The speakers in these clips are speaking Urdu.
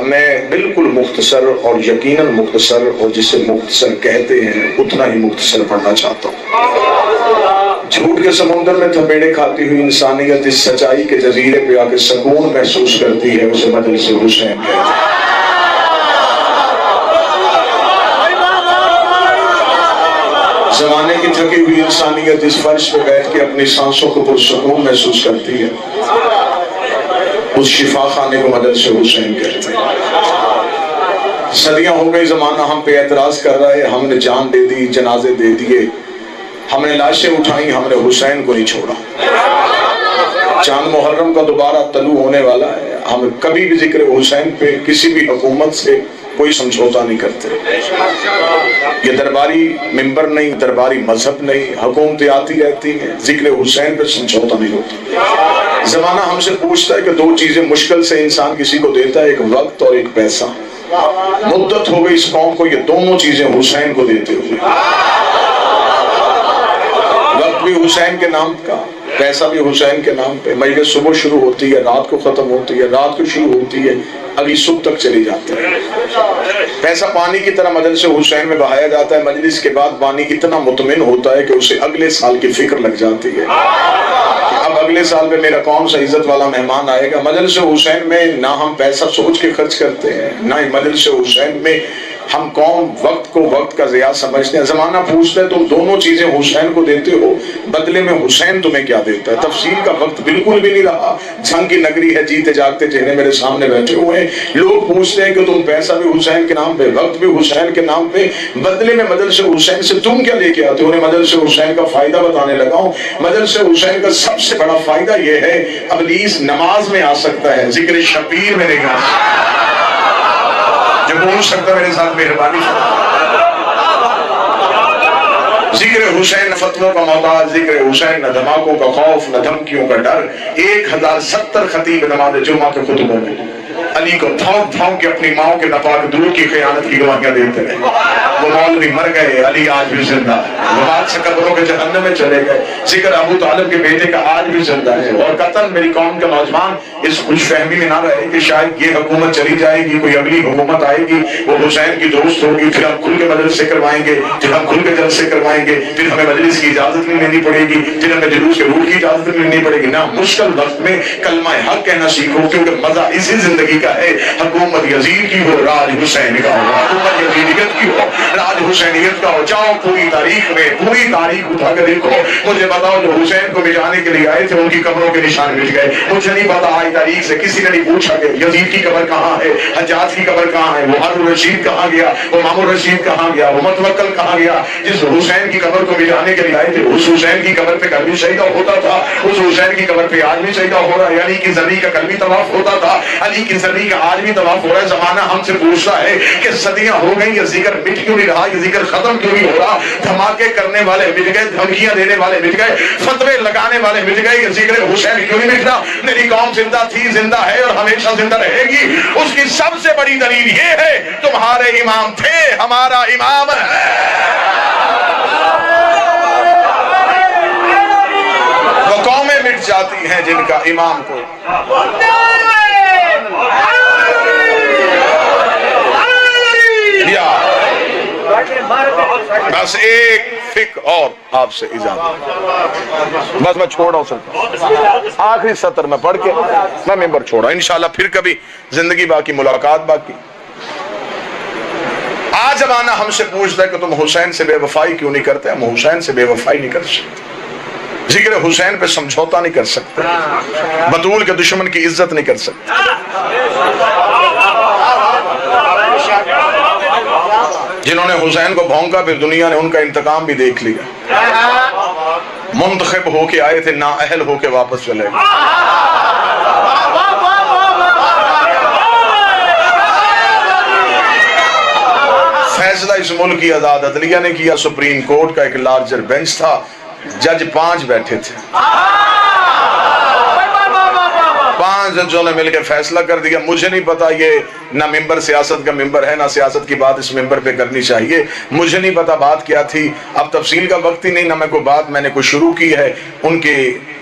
میں بالکل مختصر اور یقیناً مختصر اور جسے مختصر کہتے ہیں اتنا ہی مختصر پڑھنا چاہتا ہوں۔ جھوٹ کے سمندر میں تھپیڑے کھاتی ہوئی انسانیت اس سچائی کے جزیرے پہ آ کے سکون محسوس کرتی ہے، اسے مجلس حسین کہتے ہیں۔ زمانے کی تھکی ہوئی انسانیت اس فرش پہ بیٹھ کے اپنی سانسوں کو پرسکون محسوس کرتی ہے، اس شفا خانے کو مجلس حسین کہتے ہیں۔ صدیاں ہو گئی زمانہ ہم پہ اعتراض کر رہا ہے، ہم نے جان دے دی، جنازے دے دیے، ہم نے لاشیں اٹھائیں، ہم نے حسین کو نہیں چھوڑا۔ چاند محرم کا دوبارہ طلوع ہونے والا ہے، ہم کبھی بھی ذکر حسین پہ کسی بھی حکومت سے کوئی سمجھوتا نہیں کرتے۔ یہ درباری ممبر نہیں، درباری مذہب نہیں، حکومتیں آتی رہتی ہیں، ذکر حسین پہ سمجھوتا نہیں ہوتا۔ زمانہ ہم سے پوچھتا ہے کہ دو چیزیں مشکل سے انسان کسی کو دیتا ہے، ایک وقت اور ایک پیسہ۔ مدت ہو گئی اس قوم کو یہ دونوں چیزیں حسین کو دیتے ہوئے۔ وقت بھی حسین کے نام کا، پیسہ بھی حسین کے نام پہ۔ مجلس صبح شروع ہوتی ہے، رات کو ختم ہوتی ہے، رات کو شروع ہوتی ہے، اگلی صبح تک چلی جاتی ہے۔ پیسہ پانی کی طرح مجلس حسین میں بہایا جاتا ہے، مجلس کے بعد پانی اتنا مطمئن ہوتا ہے کہ اسے اگلے سال کی فکر لگ جاتی ہے، اب اگلے سال پہ میرا کون سا عزت والا مہمان آئے گا۔ مجلس حسین میں نہ ہم پیسہ سوچ کے خرچ کرتے ہیں، نہ ہی مجلس حسین میں ہم قوم وقت کو وقت کا ضیاع سمجھتے ہیں۔ زمانہ پوچھتا ہے تم دونوں چیزیں حسین کو دیتے ہو، بدلے میں حسین تمہیں کیا دیتا ہے؟ تفصیل کا وقت بالکل بھی نہیں رہا، جھنگ کی نگری ہے، جیتے جاگتے چہرے میرے سامنے بیٹھے ہوئے ہیں۔ لوگ پوچھتے ہیں کہ تم پیسہ بھی حسین کے نام پہ، وقت بھی حسین کے نام پہ، بدلے میں مجلس حسین سے تم کیا لے کے آتے ہو؟ انہیں مجلس حسین کا فائدہ بتانے لگا ہوں۔ مجلس حسین کا سب سے بڑا فائدہ یہ ہے، ابلیس نماز میں آ سکتا ہے، ذکر شبیر میں نہیں آ سکتا۔ جو بول سکتا میرے ساتھ مہربانی ذکر حسین نہ فتووں کا محتاج، ذکر حسین نہ دھماکوں کا خوف، نہ دھمکیوں کا ڈر۔ 1070 خطیب نماز جمعہ کے خطبوں میں علی کو تھام تھام کے اپنی ماؤں کے ناپاک دلوں کی خیانت کی گواہیاں دیتے رہے۔ وہ مولوی مر گئے، علی آج بھی زندہ ہے۔ وہ بعد سے قبروں کے جہنم میں چلے گئے، ذکر ابو طالب کے بیٹے کا آج بھی زندہ ہے۔ اور قطعاً میری قوم کے نوجوان اس خوش فہمی میں نہ رہے کہ شاید یہ حکومت چلی جائے گی، کوئی اگلی حکومت آئے گی، وہ حسین کی دوست ہوگی، پھر ہم کھل کے مجلس سے کروائیں گے، پھر ہم کھل کے جلسے کروائیں گے، پھر ہمیں مجلس کی اجازت نہیں لینی پڑے گی، پھر ہمیں جلوس کے روح کی اجازت نہیں لینی پڑے گی۔ نہ، مشکل وقت میں کلمہ حق کہنا سیکھو، کیونکہ مزہ اسی زندگی کا ہے۔ حکومت یزید کی ہو، راج حسین کا ہو، حکومت یزیدیت کی ہو، راج حسینیت کا ہو۔ جاؤ پوری تاریخ میں، پوری تاریخ اٹھا کے دیکھو، مجھے بتاؤ جو حسین کو مٹانے کے لیے آئے تھے ان کی قبروں کے نشان مٹ گئے۔ مجھے نہیں پتا آج تاریخ سے کسی نے نہیں پوچھا کہ یزید کی قبر کہاں ہے، حجاج کی قبر کہاں ہے، وہ ہارون الرشید کہاں گیا، وہ مامون الرشید کہاں گیا، وہ متوکل کہاں گیا۔ جس حسین کی قبر کو مٹانے کے لیے آئے تھے اس حسین کی قبر پہ کل بھی سجدہ ہوتا تھا، اس حسین کی قبر پہ آج بھی سجدہ ہو رہا ہے۔ علی کی زمین کا کل بھی طواف ہوتا تھا، علی کی زمین کا آج بھی طواف ہو رہا ہے۔ زمانہ ہم سے پوچھتا ہے کہ صدیاں ہو گئی، یہ ذکر مٹ کیوں نہیں رہا، یہ ذکر ختم کیوں نہیں ہو رہا؟ دھماکے کرنے والے مٹ گئے، دھمکیاں دینے والے مٹ گئے، فتوے لگانے والے مٹ گئے، یہ ذکر حسین کیوں نہیں مٹ رہا؟ میری قوم زندہ تھی، زندہ ہے اور ہمیشہ زندہ رہے گی۔ اس کی سب سے بڑی دلیل یہ ہے تمہارے امام تھے، ہمارا امام ہے۔ وہ قومیں مٹ جاتی ہیں جن کا امام کو بس ایک فکر اور آپ سے اجازت، بس میں چھوڑ رہا ہوں سر، آخری سطر میں پڑھ کے میں ممبر چھوڑا، انشاءاللہ پھر کبھی زندگی باقی، ملاقات باقی۔ آج زمانہ ہم سے پوچھتا ہے کہ تم حسین سے بے وفائی کیوں نہیں کرتے؟ ہم حسین سے بے وفائی نہیں کر سکتے، ذکر حسین پہ سمجھوتا نہیں کر سکتے، بطول کے دشمن کی عزت نہیں کر سکتے۔ جنہوں نے حسین کو بھونکا پھر دنیا نے ان کا انتقام بھی دیکھ لیا، منتخب ہو کے آئے تھے، نااہل ہو کے واپس چلے گئے۔ فیصلہ اس ملک کی آزاد عدلیہ نے کیا، سپریم کورٹ کا ایک لارجر بینچ تھا، جج 5 بیٹھے تھے، 5 ججوں نے مل کے فیصلہ کر دیا۔ مجھے نہیں پتا یہ نہ ممبر سیاست کا ممبر ہے، نہ سیاست کی بات اس ممبر پہ کرنی چاہیے، مجھے نہیں پتا بات کیا تھی، اب تفصیل کا وقت ہی نہیں، نہ میں کوئی بات میں نے کوئی شروع کی ہے۔ ان کے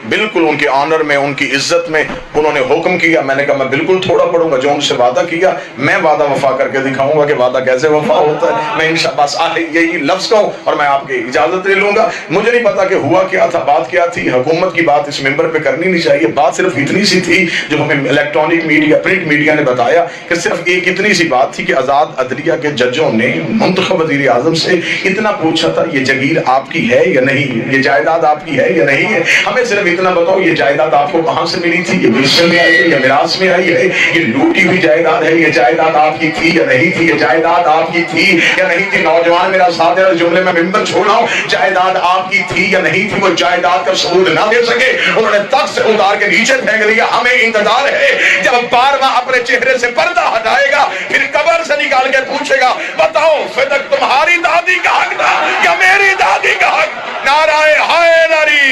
بالکل ان کے آنر میں، ان کی عزت میں انہوں نے حکم کیا. میں نے کہا میں بالکل تھوڑا پڑھوں گا، جو ان سے وعدہ کیا میں وعدہ وفا کر کے دکھاؤں گا کہ وعدہ کیسے وفا ہوتا ہے. میں انشاءاللہ بس یہی لفظ کہوں اور میں آپ کی اجازت لے لوں گا. مجھے نہیں پتا کہ ہوا کیا تھا، بات کیا تھی. حکومت کی بات اس ممبر پہ کرنی نہیں چاہیے. بات صرف اتنی سی تھی جو ہمیں الیکٹرانک میڈیا، پرنٹ میڈیا نے بتایا کہ صرف ایک اتنی سی بات تھی کہ آزاد عدلیہ کے ججوں نے منتخب وزیر اعظم سے اتنا پوچھا تھا یہ جگیر آپ کی ہے یا نہیں، یہ جائیداد آپ کی ہے یا نہیں ہے. ہمیں صرف اتنا بتاؤ یہ جائیداد آپ کو کہاں سے ملی تھی، یہ ورثے میں آئی ہے یا میراث میں آئی ہے، یہ لوٹی ہوئی جائیداد ہے، یہ جائیداد آپ کی تھی یا نہیں تھی، یہ جائیداد آپ کی تھی یا نہیں تھی. نوجوان میرا ساتھ ہے، جملے میں ممبر چھوڑا ہوں، جائیداد آپ کی تھی یا نہیں تھی. وہ جائیداد کا ثبوت نہ دے سکے، انہوں نے تخت سے اتار کے نیچے پھینک دیا. ہمیں انتظار ہے جب بارواں اپنے چہرے سے پردہ ہٹائے گا، پھر قبر سے نکال کے پوچھے گا بتاؤ صدق تمہاری دادی کا حق تھا یا میری دادی کا حق. نعرہ حیدری.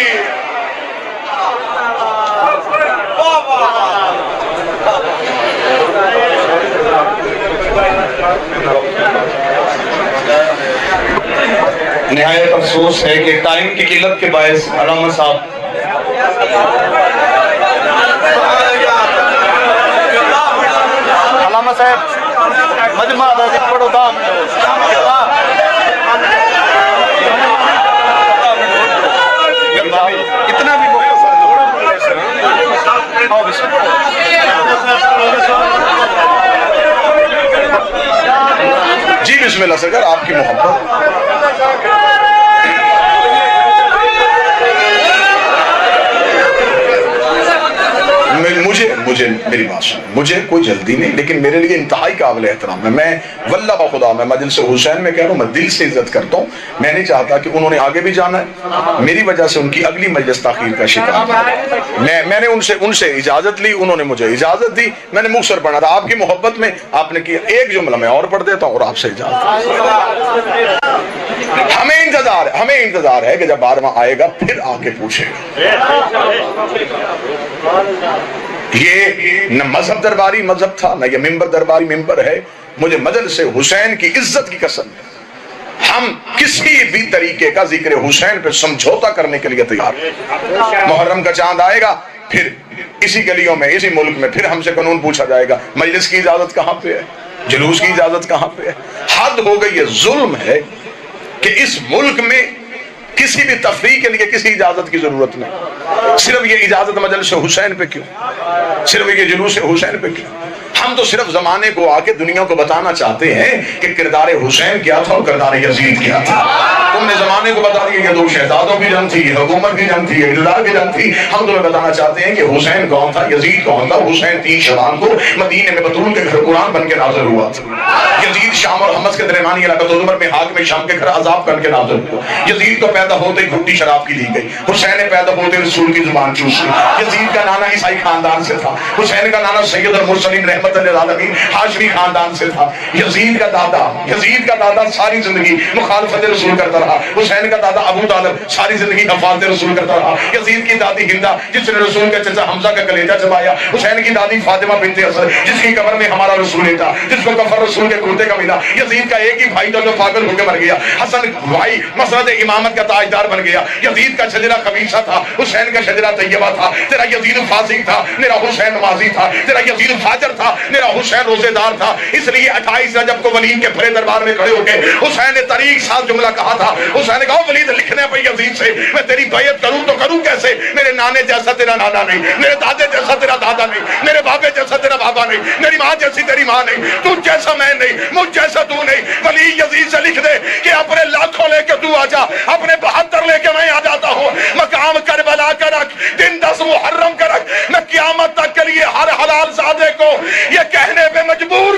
نہایت افسوس ہے کہ ٹائم کی قلت کے باعث علامہ صاحب مجمع پڑھو تھا اتنا بھی جی بسم اللہ سرکار، آپ کی محبت. مجھے میری بات سن، مجھے کوئی جلدی نہیں، لیکن میرے لیے انتہائی قابل احترام ہے. میں واللہ بخدا میں مجلس حسین میں کہہ رہا ہوں، میں دل سے عزت کرتا ہوں. میں نہیں چاہتا کہ انہوں نے آگے بھی جانا ہے، میری وجہ سے ان کی اگلی مجلس تاخیر کا شکار ہے. میں نے ان سے اجازت لی، انہوں نے مجھے اجازت دی. میں نے مختصر پڑھا تھا، آپ کی محبت میں آپ نے کیا. ایک جملہ میں اور پڑھ دیتا ہوں اور آپ سے اجازت. ہمیں انتظار ہے کہ جب 12واں آئے گا پھر آ کے پوچھے گا. یہ نہ مذہب درباری مذہب تھا، نہ یہ ممبر درباری ممبر ہے. مجھے مجلس حسین کی عزت کی قسم ہے، ہم کسی بھی طریقے کا ذکر حسین پہ سمجھوتا کرنے کے لیے تیار ہیں. محرم کا چاند آئے گا، پھر اسی گلیوں میں، اسی ملک میں پھر ہم سے قانون پوچھا جائے گا مجلس کی اجازت کہاں پہ ہے، جلوس کی اجازت کہاں پہ ہے. حد ہو گئی. یہ ظلم ہے کہ اس ملک میں کسی بھی تفریح کے لیے کسی اجازت کی ضرورت نہیں. صرف یہ اجازت مجلس حسین پہ کیوں، صرف یہ جلوس حسین پہ کیوں. ہم تو صرف زمانے کو آ کے دنیا کو بتانا چاہتے ہیں کہ کردار حسین کیا تھا اور کردار یزید کیا تھا. تم نے زمانے کو بتا دیا یہ دو شہزادوں کی جنگ تھی، یہ حکومت کی جنگ تھی، یہ اقتدار کی جنگ تھی. ہم تمہیں بتانا چاہتے ہیں کہ حسین کون تھا، یزید کون تھا. حسین 3 شعبان کو مدینے میں بطول کے گھر قرآن بن کے نازل ہوا تھا. یزید شام اور حمص کے درمیانی علاقہ عمر میں حاکم شام کے گھر عذاب بن کے نازل ہوا. یزید کو پیدا ہوتے ہی گھٹی شراب کی دی گئی. حسین پیدا ہوتے رسول کی زبان چوس لی. یزید کا نانا عیسائی خاندان سے تھا، حسین کا نانا سید المرسلین رحمت للعالمین ہاشمی خاندان سے تھا. یزید کا دادا ساری زندگی مخالفت رسول کرتا رہا. حسین کا دادا ابو طالب ساری زندگی حفاظت رسول کرتا رہا. یزید کی دادی ہندا جس نے رسول کا چچا حمزہ کا کلیجہ چبایا. حسین کی دادی فاطمہ بنت اسد جس کی قبر میں ہمارا رسول تھا، جس کو کفن رسول کے کرتے کا ملا. یزید کا ایک ہی بھائی تھا جو پاگل ہو کے مر گیا. حسن بھائی مسند امامت کا تاجدار بن گیا. یزید کا شجرہ خبیثہ تھا، حسین کا شجرہ طیبہ تھا. تیرا یزید فاسق تھا، میرا حسین نمازی تھا. تیرا یزید فاجر تھا، میرا حسین روزے دار تھا. اس لیے 28 رجب کو ولید کے بڑے دربار میں کھڑے ہو کے حسین نے طریق ساز جملہ کہا تھا. حسین نے کہا ولید لکھنے پہ یزید سے میں تیری بیعت کروں تو کروں کیسے؟ میرے نانے جیسا تیرا نانا نہیں، میرے دادے جیسا تیرا دادا نہیں، میرے بابے جیسا تیرا بابا نہیں، میری ماں جیسی تیری ماں نہیں، تو جیسا میں نہیں، مجھ جیسا تو نہیں. ولی یزید سے لکھ دے کہ اپنے لاکھوں لے کے تو آ جا، اپنے 72 لے کے میں آ جاتا ہوں. مقام کربلا کا رکھ، دن 10 محرم کا رکھ. میں قیامت تک کے لیے ہر حلال زادے کو یہ کہنے پہ مجبور